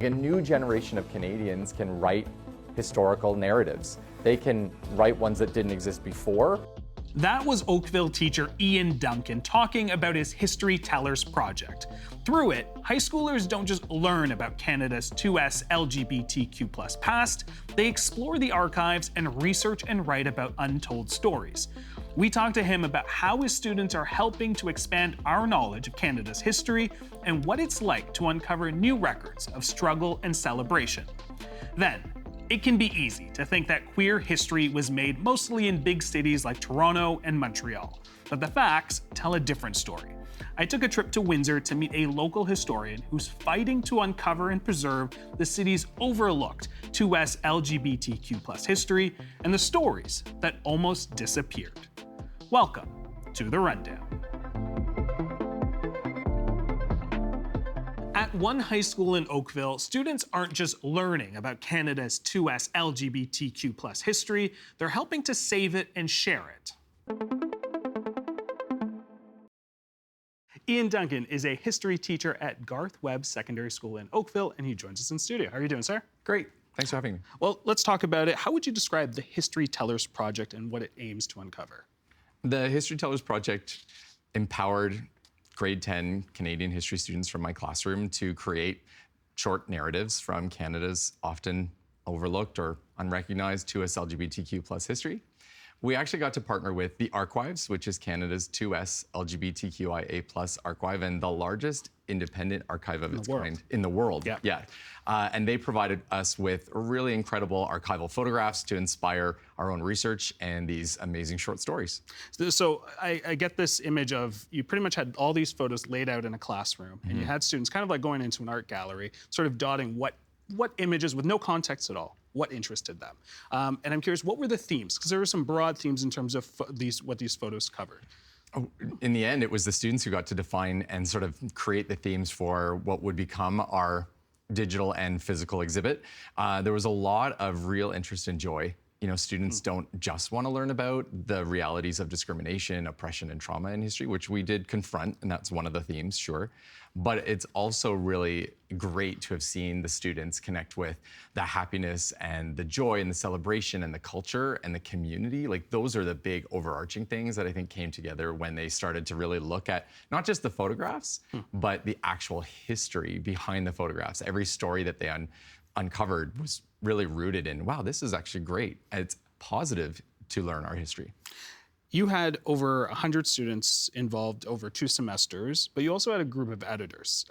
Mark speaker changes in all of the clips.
Speaker 1: A new generation of Canadians can write historical narratives. They can write ones that didn't exist before.
Speaker 2: That was Oakville teacher Ian Duncan talking about his History Tellers project. Through it, high schoolers don't just learn about Canada's 2S LGBTQ+ past, they explore the archives and research and write about untold stories. We talked to him about how his students are helping to expand our knowledge of Canada's history and what it's like to uncover new records of struggle and celebration. Then, it can be easy to think that queer history was made mostly in big cities like Toronto and Montreal, but the facts tell a different story. I took a trip to Windsor to meet a local historian who's fighting to uncover and preserve the city's overlooked 2S LGBTQ+ history and the stories that almost disappeared. Welcome to The Rundown. At one high school in Oakville, students aren't just learning about Canada's 2S LGBTQ+ history, they're helping to save it and share it. Ian Duncan is a history teacher at Garth Webb Secondary School in Oakville, and he joins us in studio. How are you doing, sir?
Speaker 3: Great. Thanks for having me.
Speaker 2: Well, let's talk about it. How would you describe the History Tellers project and what it aims to uncover?
Speaker 3: The History Tellers project empowered grade 10 Canadian history students from my classroom to create short narratives from Canada's often overlooked or unrecognized 2S LGBTQ+ history. We actually got to partner with the Archives, which is Canada's 2S LGBTQIA+ archive and the largest independent archive of its kind in the world. Yeah. And they provided us with really incredible archival photographs to inspire our own research and these amazing short stories.
Speaker 2: So I get this image of you pretty much had all these photos laid out in a classroom, and you had students kind of like going into an art gallery, sort of dotting what images with no context at all, what interested them. And I'm curious, what were the themes? Because there were some broad themes in terms of what these photos covered.
Speaker 3: Oh, in the end, it was the students who got to define and sort of create the themes for what would become our digital and physical exhibit. There was a lot of real interest and joy. You know, students don't just want to learn about the realities of discrimination, oppression, and trauma in history, which we did confront, and that's one of the themes, sure. But it's also really great to have seen the students connect with the happiness and the joy and the celebration and the culture and the community. Like, those are the big overarching things that I think came together when they started to really look at not just the photographs, but the actual history behind the photographs. Every story that they uncovered was really rooted in, wow, this is actually great. It's positive to learn our history.
Speaker 2: You had over 100 students involved over 2 semesters, but you also had a group of editors,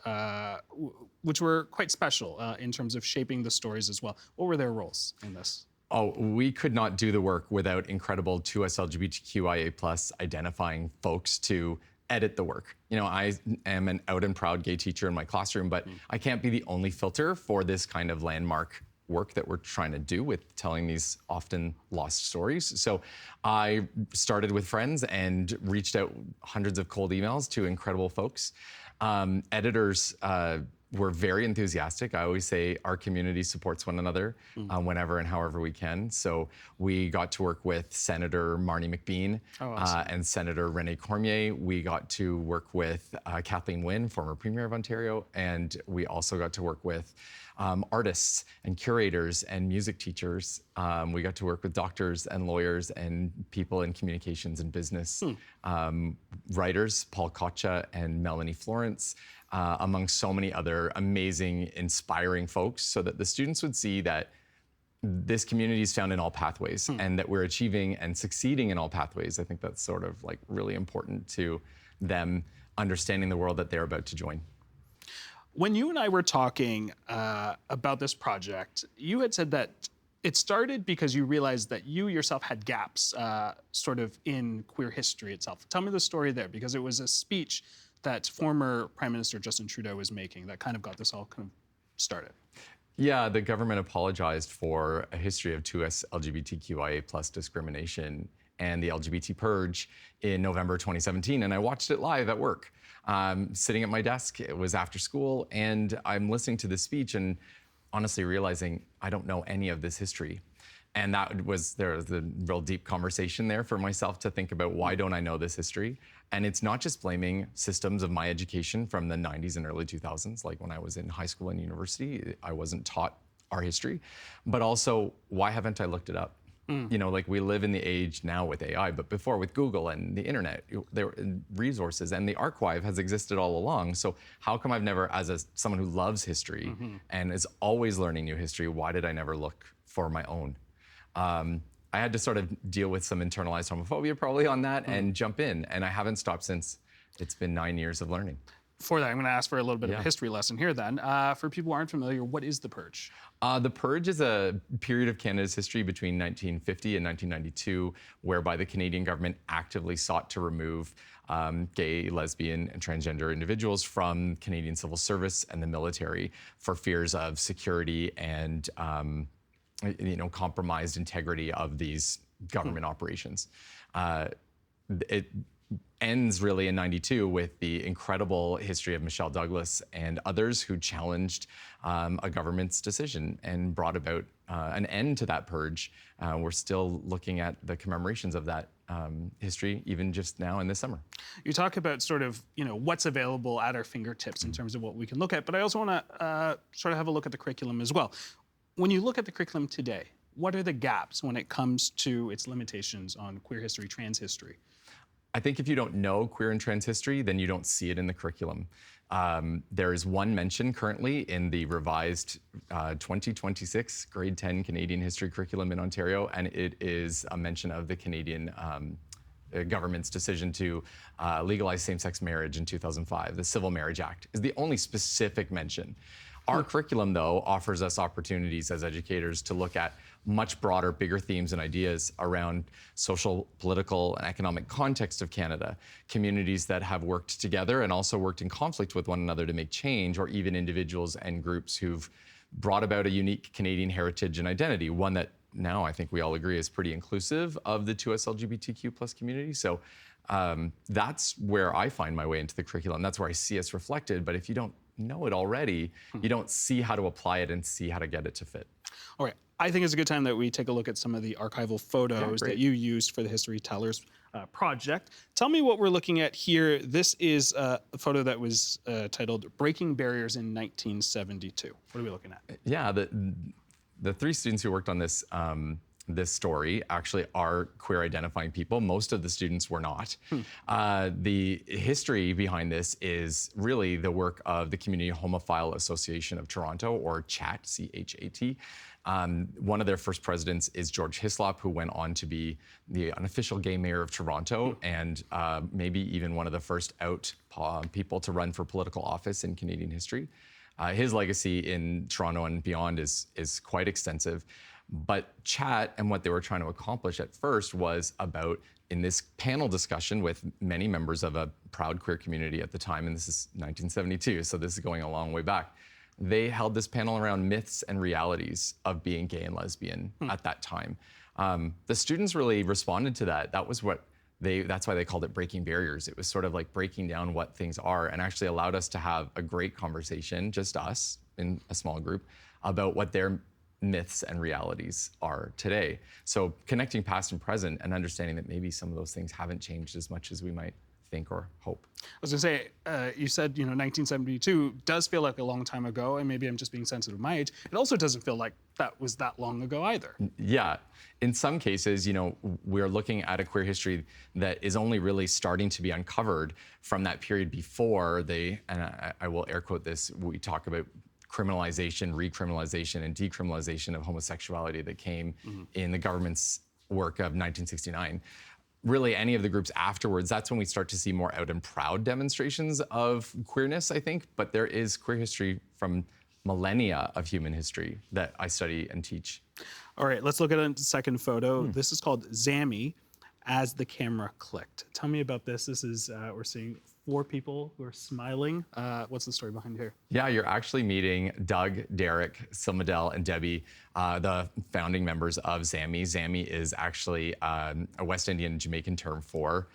Speaker 2: which were quite special in terms of shaping the stories as well. What were their roles in this?
Speaker 3: Oh, we could not do the work without incredible 2S LGBTQIA+ identifying folks to edit the work. You know, I am an out and proud gay teacher in my classroom, but I can't be the only filter for this kind of landmark work that we're trying to do with telling these often lost stories. So I started with friends and reached out hundreds of cold emails to incredible folks. Editors were very enthusiastic. I always say our community supports one another whenever and however we can. So we got to work with Senator Marnie McBean and Senator Rene Cormier. We got to work with Kathleen Wynne, former Premier of Ontario, and we also got to work with artists and curators and music teachers. We got to work with doctors and lawyers and people in communications and business, writers, Paul Kocha and Melanie Florence, among so many other amazing, inspiring folks, so that the students would see that this community is found in all pathways and that we're achieving and succeeding in all pathways. I think that's sort of like really important to them understanding the world that they're about to join.
Speaker 2: When you and I were talking about this project, you had said that it started because you realized that you yourself had gaps sort of in queer history itself. Tell me the story there, because it was a speech that former Prime Minister Justin Trudeau was making that kind of got this all kind of started.
Speaker 3: Yeah, the government apologized for a history of 2S LGBTQIA+ discrimination and the LGBT Purge in November 2017, and I watched it live at work. Sitting at my desk, it was after school, and I'm listening to this speech and honestly realizing I don't know any of this history. And there was a real deep conversation there for myself to think about, why don't I know this history? And it's not just blaming systems of my education from the 90s and early 2000s, like when I was in high school and university, I wasn't taught our history, but also, why haven't I looked it up? You know, like we live in the age now with AI, but before with Google and the internet, there were resources, and the archive has existed all along. So how come I've never, as someone who loves history and is always learning new history, why did I never look for my own? I had to sort of deal with some internalized homophobia probably on that and jump in, and I haven't stopped since. It's been 9 years of learning.
Speaker 2: For that, I'm going to ask for a little bit of a history lesson here then. For people who aren't familiar, what is the Purge?
Speaker 3: The Purge is a period of Canada's history between 1950 and 1992, whereby the Canadian government actively sought to remove gay, lesbian, and transgender individuals from Canadian civil service and the military for fears of security and compromised integrity of these government operations. It ends really in 92 with the incredible history of Michelle Douglas and others who challenged a government's decision and brought about an end to that purge. We're still looking at the commemorations of that history, even just now in this summer.
Speaker 2: You talk about sort of, what's available at our fingertips in terms of what we can look at, but I also want to sort of have a look at the curriculum as well. When you look at the curriculum today, what are the gaps when it comes to its limitations on queer history, trans history?
Speaker 3: I think if you don't know queer and trans history, then you don't see it in the curriculum. There is one mention currently in the revised 2026 grade 10 Canadian history curriculum in Ontario, and it is a mention of the Canadian government's decision to legalize same-sex marriage in 2005. The Civil Marriage Act is the only specific mention. Our curriculum, though, offers us opportunities as educators to look at much broader, bigger themes and ideas around social, political, and economic context of Canada, communities that have worked together and also worked in conflict with one another to make change, or even individuals and groups who've brought about a unique Canadian heritage and identity, one that now I think we all agree is pretty inclusive of the 2S LGBTQ plus community. So that's where I find my way into the curriculum. That's where I see us reflected. But if you don't know it already, you don't see how to apply it and see how to get it to fit.
Speaker 2: All right. I think it's a good time that we take a look at some of the archival photos that you used for the History Tellers project. Tell me what we're looking at here. This is a photo that was titled Breaking Barriers in 1972. What are we looking at?
Speaker 3: Yeah, the three students who worked on this this story actually are queer identifying people. Most of the students were not. The history behind this is really the work of the Community Homophile Association of Toronto, or CHAT, C-H-A-T. One of their first presidents is George Hislop, who went on to be the unofficial gay mayor of Toronto, and maybe even one of the first out people to run for political office in Canadian history. His legacy in Toronto and beyond is quite extensive. But CHAT and what they were trying to accomplish at first was about, in this panel discussion with many members of a proud queer community at the time, and this is 1972, so this is going a long way back, they held this panel around myths and realities of being gay and lesbian at that time. The students really responded to that. That was that's why they called it Breaking Barriers. It was sort of like breaking down what things are, and actually allowed us to have a great conversation, just us in a small group, about what their myths and realities are today. So connecting past and present and understanding that maybe some of those things haven't changed as much as we might think or hope.
Speaker 2: I was gonna say, you said, 1972 does feel like a long time ago, and maybe I'm just being sensitive to my age. It also doesn't feel like that was that long ago either.
Speaker 3: Yeah, in some cases, we're looking at a queer history that is only really starting to be uncovered from that period before and I will air quote this, we talk about criminalization, recriminalization, and decriminalization of homosexuality that came in the government's work of 1969. Really, any of the groups afterwards, that's when we start to see more out and proud demonstrations of queerness, I think. But there is queer history from millennia of human history that I study and teach.
Speaker 2: All right, let's look at a second photo. This is called Zami, As the Camera Clicked. Tell me about this. This is, we're seeing 4 people who are smiling. What's the story behind here?
Speaker 3: Yeah, you're actually meeting Doug, Derek, Silmadel, and Debbie, the founding members of Zami. Zami is actually a West Indian Jamaican term for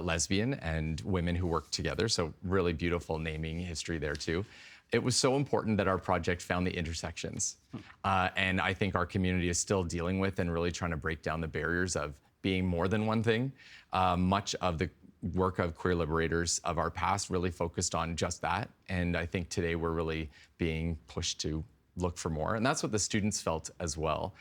Speaker 3: lesbian and women who work together. So really beautiful naming history there too. it was so important that our project found the intersections. And I think our community is still dealing with and really trying to break down the barriers of being more than one thing. Much of the work of queer liberators of our past really focused on just that. And I think today we're really being pushed to look for more. And that's what the students felt as well.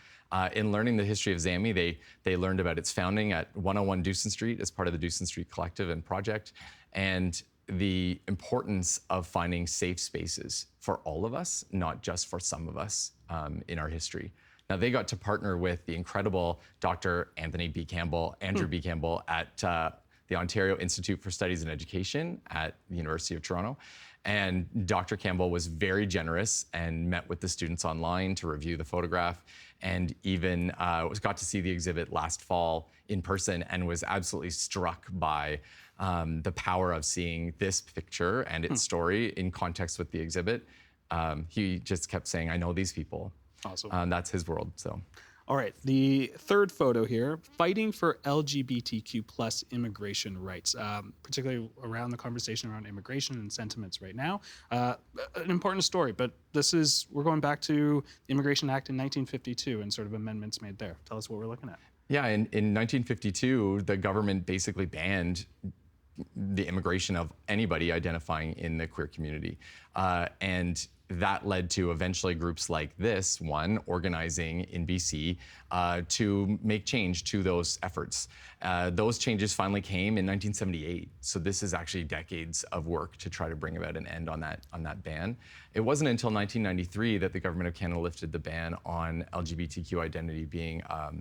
Speaker 3: In learning the history of Zami, they learned about its founding at 101 Dewson Street as part of the Dewson Street Collective and Project, and the importance of finding safe spaces for all of us, not just for some of us in our history. Now, they got to partner with the incredible Dr. Andrew B. Campbell at the Ontario Institute for Studies in Education at the University of Toronto. And Dr. Campbell was very generous and met with the students online to review the photograph, and even got to see the exhibit last fall in person and was absolutely struck by the power of seeing this picture and its story in context with the exhibit. He just kept saying, I know these people.
Speaker 2: Awesome.
Speaker 3: That's his world, so.
Speaker 2: All right, the third photo here, fighting for LGBTQ plus immigration rights, particularly around the conversation around immigration and sentiments right now. An important story, but we're going back to the Immigration Act in 1952 and sort of amendments made there. Tell us what we're looking at.
Speaker 3: Yeah, in 1952, the government basically banned the immigration of anybody identifying in the queer community. And that led to eventually groups like this one organizing in BC to make change to those efforts. Those changes finally came in 1978. So this is actually decades of work to try to bring about an end on that ban. It wasn't until 1993 that the government of Canada lifted the ban on LGBTQ identity being a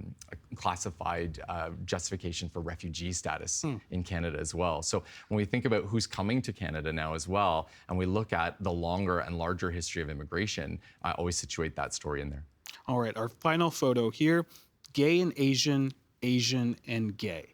Speaker 3: classified justification for refugee status in Canada as well. So when we think about who's coming to Canada now as well, and we look at the longer and larger history of immigration, I always situate that story in there.
Speaker 2: All right, our final photo here, gay and Asian, Asian and gay.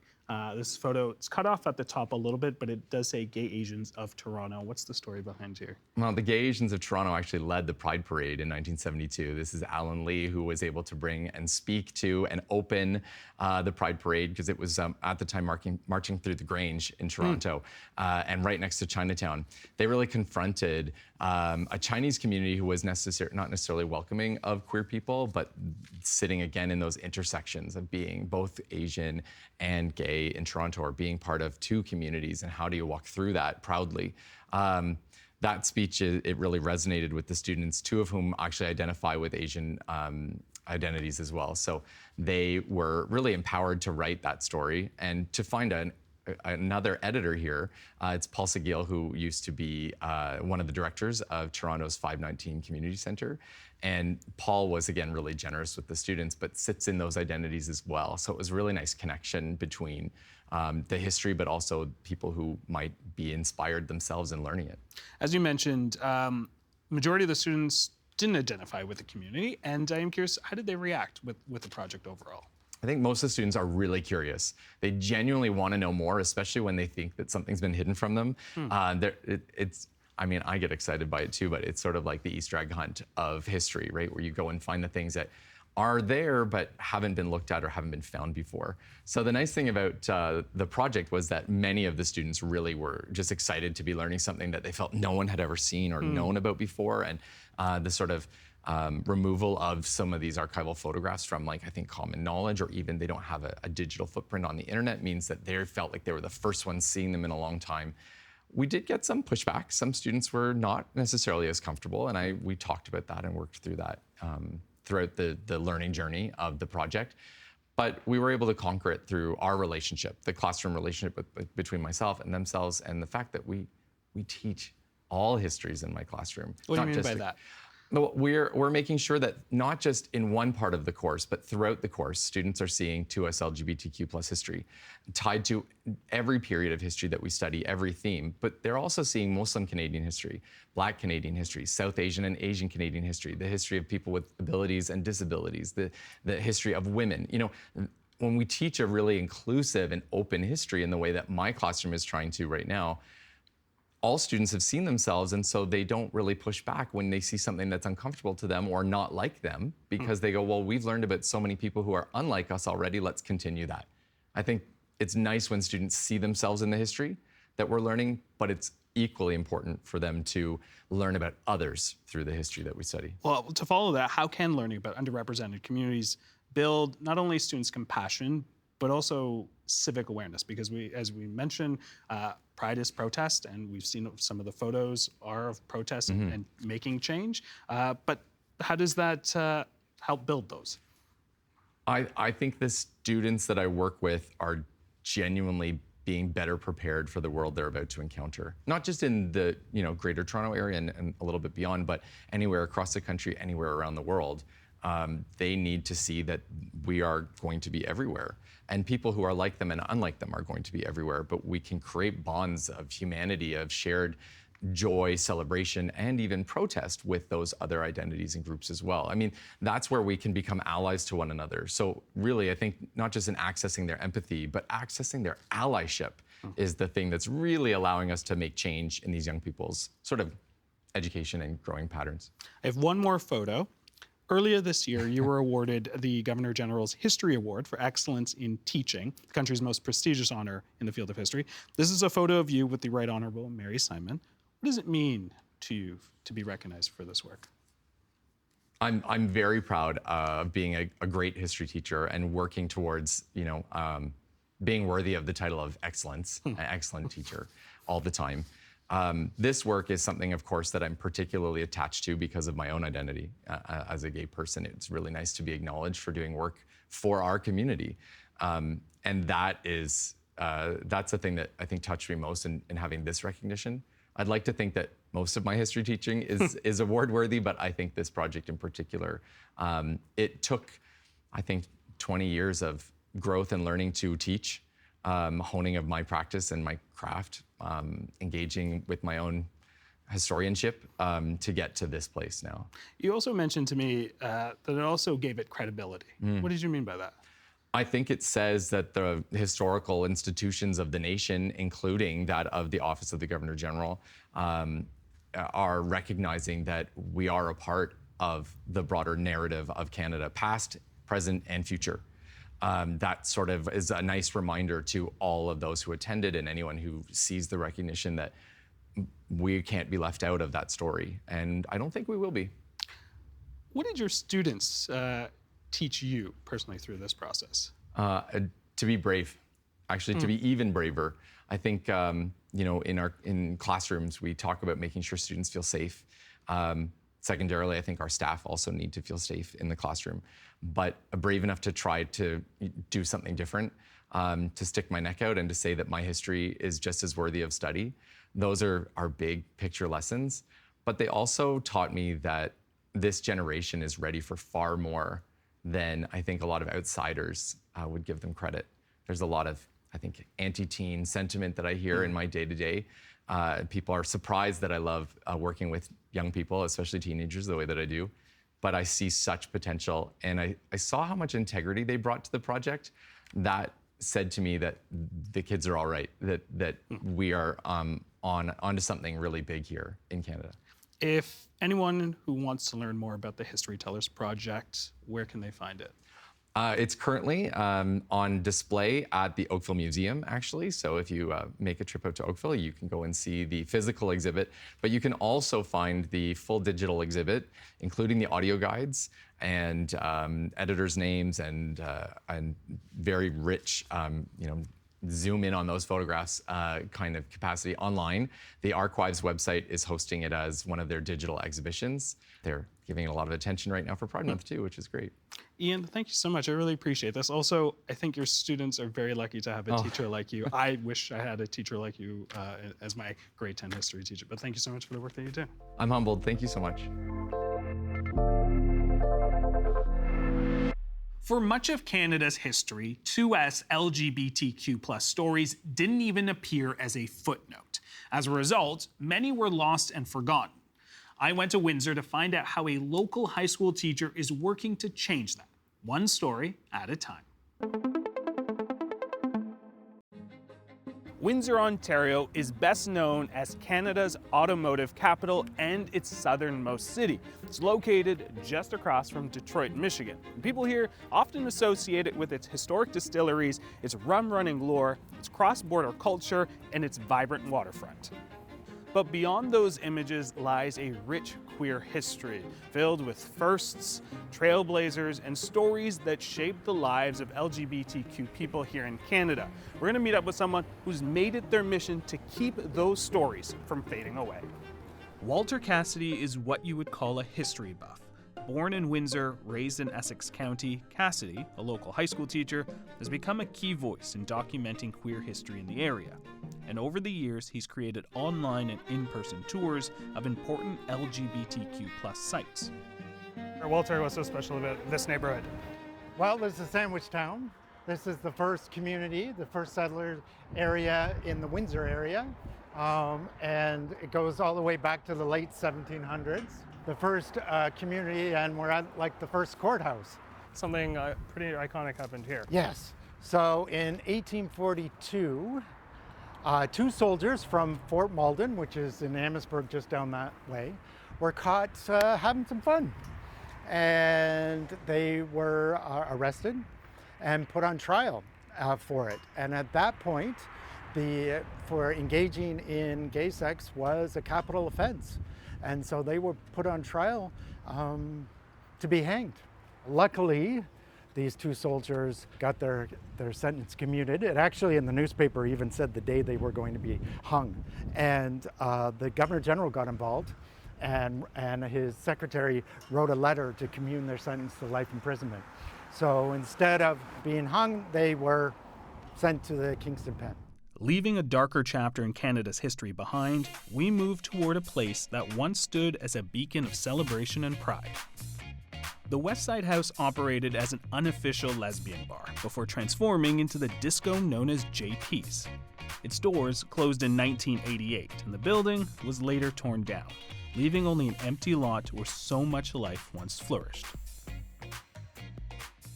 Speaker 2: This photo, it's cut off at the top a little bit, but it does say Gay Asians of Toronto. What's the story behind here?
Speaker 3: Well, the Gay Asians of Toronto actually led the Pride Parade in 1972. This is Alan Lee, who was able to bring and speak to and open the Pride Parade, because it was at the time marching through the Grange in Toronto and right next to Chinatown. They really confronted a Chinese community who was not necessarily welcoming of queer people, but sitting again in those intersections of being both Asian and gay in Toronto, or being part of two communities, and how do you walk through that proudly. That speech, it really resonated with the students, two of whom actually identify with Asian identities as well. So they were really empowered to write that story and to find another editor here. It's Paul Seguil, who used to be one of the directors of Toronto's 519 Community Centre. And Paul was, again, really generous with the students, but sits in those identities as well. So it was a really nice connection between the history, but also people who might be inspired themselves in learning it.
Speaker 2: As you mentioned, majority of the students didn't identify with the community, and I am curious, how did they react with the project overall?
Speaker 3: I think most of the students are really curious. They genuinely want to know more, especially when they think that something's been hidden from them. I mean, I get excited by it too, but it's sort of like the Easter egg hunt of history, right? Where you go and find the things that are there but haven't been looked at or haven't been found before. So the nice thing about the project was that many of the students really were just excited to be learning something that they felt no one had ever seen or known about before. And the sort of removal of some of these archival photographs from, like, I think, common knowledge, or even they don't have a digital footprint on the internet, means that they felt like they were the first ones seeing them in a long time. We did get some pushback. Some students were not necessarily as comfortable, and we talked about that and worked through that throughout the learning journey of the project. But we were able to conquer it through our relationship, the classroom relationship between myself and themselves, and the fact that we teach all histories in my classroom.
Speaker 2: What do you mean by that?
Speaker 3: No, we're making sure that not just in one part of the course, but throughout the course, students are seeing 2S LGBTQ plus history tied to every period of history that we study, every theme. But they're also seeing Muslim Canadian history, Black Canadian history, South Asian and Asian Canadian history, the history of people with abilities and disabilities, the history of women. You know, when we teach a really inclusive and open history in the way that my classroom is trying to right now, all students have seen themselves, and so they don't really push back when they see something that's uncomfortable to them or not like them, because they go, well, we've learned about so many people who are unlike us already, let's continue that. I think it's nice when students see themselves in the history that we're learning, but it's equally important for them to learn about others through the history that we study.
Speaker 2: Well, to follow that, how can learning about underrepresented communities build not only students' compassion, but also civic awareness? Because as we mentioned, Pride is protest, and we've seen some of the photos are of protest and making change. But how does that help build those?
Speaker 3: I think the students that I work with are genuinely being better prepared for the world they're about to encounter. Not just in the Greater Toronto area and a little bit beyond, but anywhere across the country, anywhere around the world. They need to see that we are going to be everywhere. And people who are like them and unlike them are going to be everywhere. But we can create bonds of humanity, of shared joy, celebration, and even protest with those other identities and groups as well. I mean, that's where we can become allies to one another. So really, I think not just in accessing their empathy, but accessing their allyship is the thing that's really allowing us to make change in these young people's sort of education and growing patterns.
Speaker 2: I have one more photo. Earlier this year, you were awarded the Governor General's History Award for Excellence in Teaching, the country's most prestigious honor in the field of history. This is a photo of you with the Right Honourable Mary Simon. What does it mean to you to be recognized for this work?
Speaker 3: I'm very proud of being a great history teacher and working towards, being worthy of the title of excellence, an excellent teacher all the time. This work is something, of course, that I'm particularly attached to because of my own identity as a gay person. It's really nice to be acknowledged for doing work for our community. And that's the thing that I think touched me most in having this recognition. I'd like to think that most of my history teaching is award-worthy, but I think this project in particular, it took, I think, 20 years of growth and learning to teach, honing of my practice and my craft, engaging with my own historianship to get to this place now.
Speaker 2: You also mentioned to me that it also gave it credibility. What did you mean by that?
Speaker 3: I think it says that the historical institutions of the nation, including that of the Office of the Governor General, are recognizing that we are a part of the broader narrative of Canada, past, present, and future. That sort of is a nice reminder to all of those who attended and anyone who sees the recognition that we can't be left out of that story. And I don't think we will be.
Speaker 2: What did your students teach you personally through this process?
Speaker 3: To be brave, actually, to be even braver. I think, in classrooms, we talk about making sure students feel safe. Secondarily, I think our staff also need to feel safe in the classroom, but brave enough to try to do something different, to stick my neck out and to say that my history is just as worthy of study. Those are our big picture lessons, but they also taught me that this generation is ready for far more than I think a lot of outsiders would give them credit. There's a lot of, I think, anti-teen sentiment that I hear in my day-to-day. People are surprised that I love working with young people, especially teenagers, the way that I do. But I see such potential, and I saw how much integrity they brought to the project. That said to me that the kids are all right, that we are onto something really big here in Canada.
Speaker 2: If anyone who wants to learn more about the History Tellers Project, where can they find it?
Speaker 3: It's currently on display at the Oakville Museum, actually. So if you make a trip out to Oakville, you can go and see the physical exhibit. But you can also find the full digital exhibit, including the audio guides and editors' names and very rich, zoom in on those photographs kind of capacity online. The Archives website is hosting it as one of their digital exhibitions. They're giving it a lot of attention right now for Pride Month too, which is great.
Speaker 2: Ian, thank you so much. I really appreciate this. Also, I think your students are very lucky to have a teacher like you. I wish I had a teacher like you as my grade 10 history teacher, but thank you so much for the work that you do.
Speaker 3: I'm humbled. Thank you so much.
Speaker 2: For much of Canada's history, 2S LGBTQ+ stories didn't even appear as a footnote. As a result, many were lost and forgotten. I went to Windsor to find out how a local high school teacher is working to change that, one story at a time. Windsor, Ontario is best known as Canada's automotive capital and its southernmost city. It's located just across from Detroit, Michigan. And people here often associate it with its historic distilleries, its rum-running lore, its cross-border culture, and its vibrant waterfront. But beyond those images lies a rich queer history, filled with firsts, trailblazers, and stories that shaped the lives of LGBTQ people here in Canada. We're gonna meet up with someone who's made it their mission to keep those stories from fading away. Walter Cassidy is what you would call a history buff. Born in Windsor, raised in Essex County, Cassidy, a local high school teacher, has become a key voice in documenting queer history in the area. And over the years, he's created online and in-person tours of important LGBTQ+ sites. Walter, what's so special about this neighborhood?
Speaker 4: Well, this is a sandwich town. This is the first community, the first settler area in the Windsor area. And it goes all the way back to the late 1700s. The first community, and we're at like the first courthouse.
Speaker 2: Something pretty iconic happened here.
Speaker 4: Yes. So in 1842, two soldiers from Fort Malden, which is in Amherstburg just down that way, were caught having some fun. And they were arrested and put on trial for it. And at that point, for engaging in gay sex was a capital offense. And so they were put on trial to be hanged. Luckily, these two soldiers got their sentence commuted. It actually in the newspaper even said the day they were going to be hung. And the Governor General got involved, and his secretary wrote a letter to commune their sentence to life imprisonment. So instead of being hung, they were sent to the Kingston Pen.
Speaker 2: Leaving a darker chapter in Canada's history behind, we move toward a place that once stood as a beacon of celebration and pride. The Westside House operated as an unofficial lesbian bar before transforming into the disco known as JP's. Its doors closed in 1988, and the building was later torn down, leaving only an empty lot where so much life once flourished.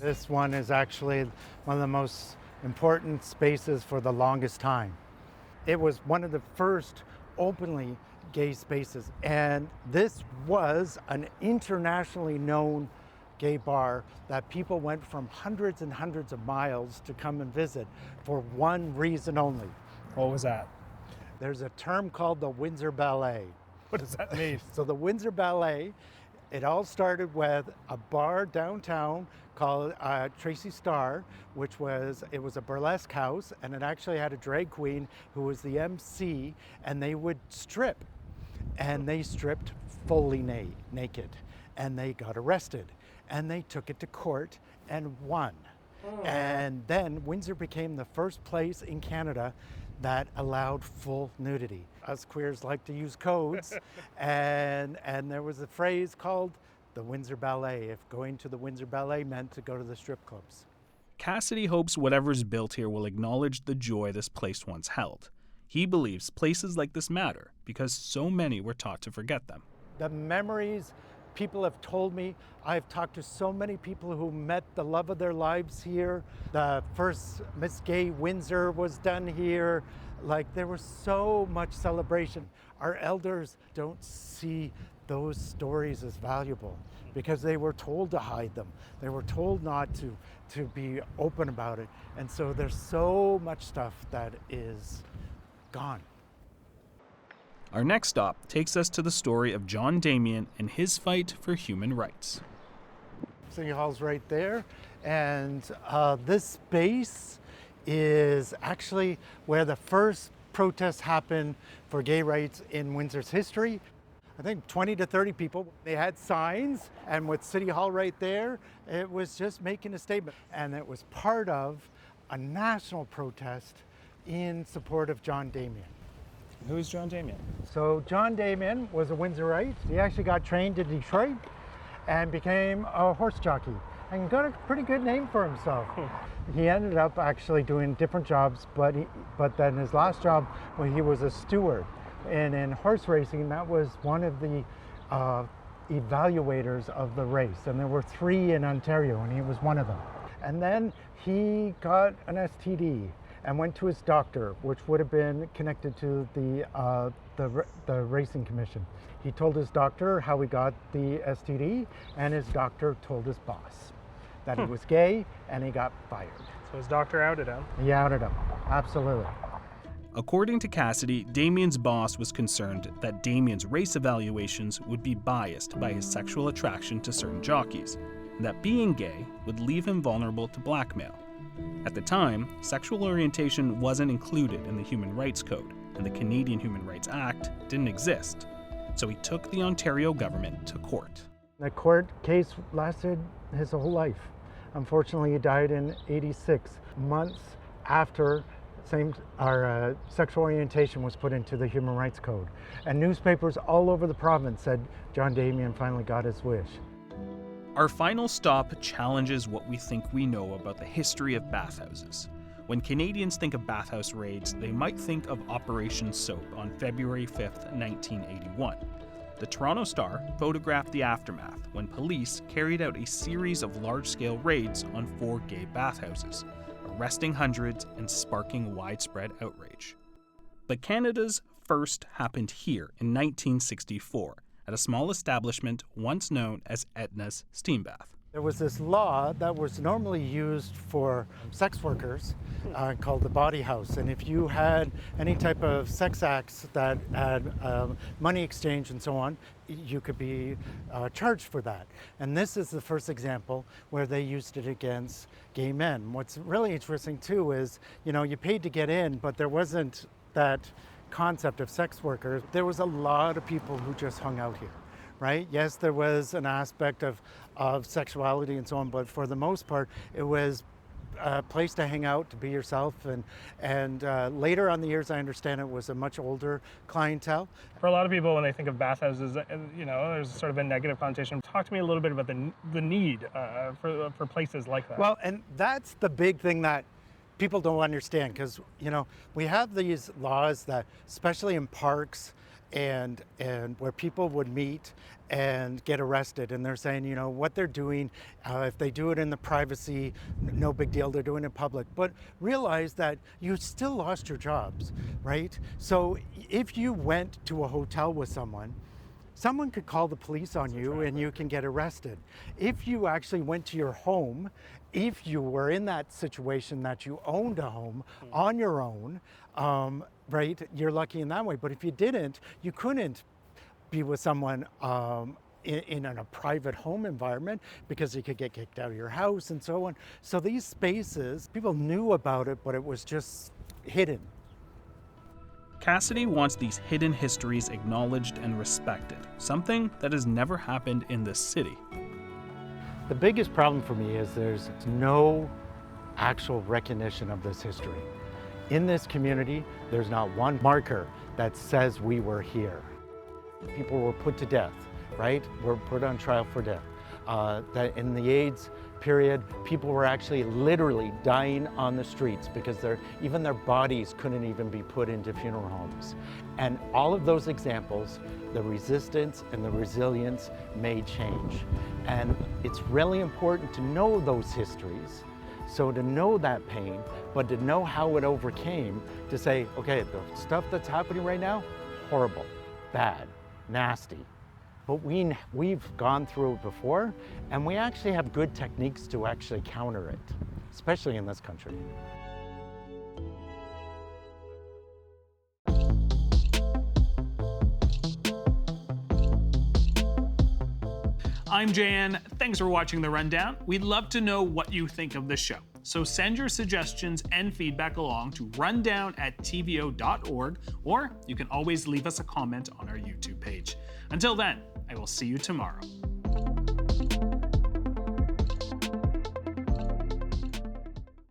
Speaker 4: This one is actually one of the most important spaces for the longest time. It was one of the first openly gay spaces, and this was an internationally known gay bar that people went from hundreds and hundreds of miles to come and visit for one reason only.
Speaker 2: What was that?
Speaker 4: There's a term called the Windsor Ballet.
Speaker 2: What does that mean?
Speaker 4: So the Windsor Ballet, it all started with a bar downtown called Tracy Star, which was a burlesque house, and it actually had a drag queen who was the MC, and they would strip. And they stripped fully naked, and they got arrested, and they took it to court and won. And then Windsor became the first place in Canada that allowed full nudity. Us queers like to use codes, and there was a phrase called the Windsor Ballet, if going to the Windsor Ballet meant to go to the strip clubs.
Speaker 2: Cassidy hopes whatever's built here will acknowledge the joy this place once held. He believes places like this matter because so many were taught to forget them.
Speaker 4: The memories people have told me, I've talked to so many people who met the love of their lives here. The first Miss Gay Windsor was done here. Like, there was so much celebration. Our elders don't see those stories as valuable because they were told to hide them. They were told not to be open about it. And so there's so much stuff that is gone.
Speaker 2: Our next stop takes us to the story of John Damien and his fight for human rights.
Speaker 4: City Hall's right there, and this space is actually where the first protests happened for gay rights in Windsor's history. I think 20 to 30 people. They had signs, and with City Hall right there, it was just making a statement. And it was part of a national protest in support of John Damien.
Speaker 2: Who is John Damien?
Speaker 4: So John Damien was a Windsorite. He actually got trained in Detroit and became a horse jockey and got a pretty good name for himself. He ended up actually doing different jobs, but then his last job, well, he was a steward. And in horse racing, that was one of the evaluators of the race. And there were 3 in Ontario, and he was one of them. And then he got an STD and went to his doctor, which would have been connected to the racing commission. He told his doctor how he got the STD, and his doctor told his boss that he was gay, and he got fired.
Speaker 2: So his doctor outed him?
Speaker 4: He outed him, absolutely.
Speaker 2: According to Cassidy, Damien's boss was concerned that Damien's race evaluations would be biased by his sexual attraction to certain jockeys, and that being gay would leave him vulnerable to blackmail. At the time, sexual orientation wasn't included in the Human Rights Code, and the Canadian Human Rights Act didn't exist. So he took the Ontario government to court.
Speaker 4: The court case lasted his whole life. Unfortunately, he died in '86, months after sexual orientation was put into the Human Rights Code. And newspapers all over the province said John Damien finally got his wish.
Speaker 2: Our final stop challenges what we think we know about the history of bathhouses. When Canadians think of bathhouse raids, they might think of Operation Soap on February 5th, 1981. The Toronto Star photographed the aftermath when police carried out a series of large-scale raids on 4 gay bathhouses, arresting hundreds and sparking widespread outrage. But Canada's first happened here in 1964 at a small establishment once known as Etna's Steam Bath.
Speaker 4: There was this law that was normally used for sex workers called the body house. And if you had any type of sex acts that had money exchange and so on, you could be charged for that. And this is the first example where they used it against gay men. What's really interesting too is, you paid to get in, but there wasn't that concept of sex workers. There was a lot of people who just hung out here. Right? Yes, there was an aspect of sexuality and so on, but for the most part, it was a place to hang out, to be yourself. And later on the years, I understand it was a much older clientele.
Speaker 5: For a lot of people, when they think of bathhouses, there's sort of a negative connotation. Talk to me a little bit about the need for places like that.
Speaker 4: Well, and that's the big thing that people don't understand, because, we have these laws that, especially in parks, and where people would meet and get arrested, and they're saying, what they're doing, if they do it in the privacy, no big deal, they're doing it in public. But realize that you still lost your jobs, right? So if you went to a hotel with someone could call the police on you and you can get arrested. If you actually went to your home, if you were in that situation that you owned a home on your own, right, you're lucky in that way. But if you didn't, you couldn't be with someone in a private home environment because you could get kicked out of your house and so on. So these spaces, people knew about it, but it was just hidden.
Speaker 2: Cassidy wants these hidden histories acknowledged and respected, something that has never happened in this city.
Speaker 4: The biggest problem for me is there's no actual recognition of this history. In this community, there's not one marker that says we were here. People were put to death, right? Were put on trial for death. That in the AIDS period, people were actually literally dying on the streets because even their bodies couldn't even be put into funeral homes. And all of those examples, the resistance and the resilience made change. And it's really important to know those histories. So to know that pain, but to know how it overcame, to say, okay, the stuff that's happening right now, horrible, bad, nasty. But we've gone through it before, and we actually have good techniques to actually counter it, especially in this country.
Speaker 2: I'm Jeyan. Thanks for watching The Rundown. We'd love to know what you think of the show. So send your suggestions and feedback along to rundown@tvo.org, or you can always leave us a comment on our YouTube page. Until then, I will see you tomorrow.